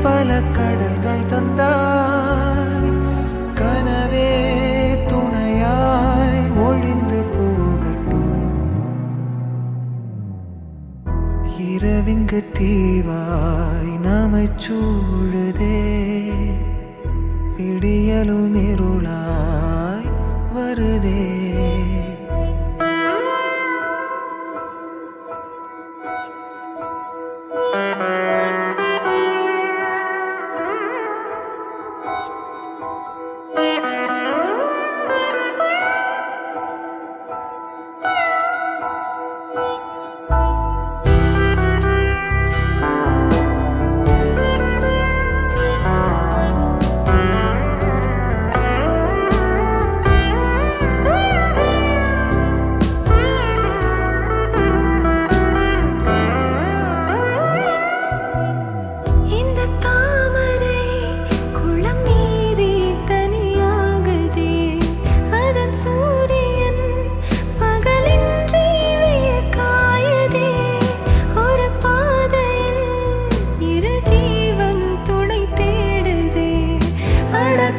பல கடல்கள் தந்தாய், கனவே துணையாய் ஒழிந்து போகட்டும். இரவிங்கு தீவாய் நம்மை சூழுதே, விடியலும் இருளாய் வருதே.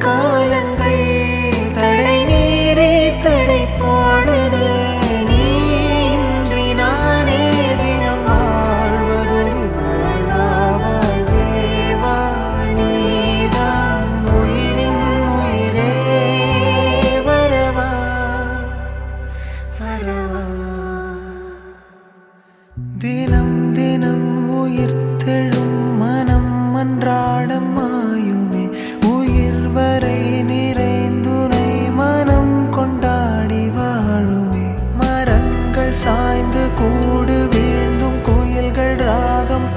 காலங்கள் தடை மீறி தடை போடுதே, நீ இன்றி நானே தினம் வாழ்வதொரு வாழ்வா வாழ்வேவா, நீதான் உயிரின் உயிரே வரவா வரவா. தினம் தினம் உயிர்த்தெழும் மனம் அன்றாடம் மாயுமே, உயிர் வரை நிறைந்துனை மனம் கொண்டாடி வாழுமே. மரங்கள் சாய்ந்து கூடு வீழ்ந்தும் கோயில்கள் ராகம்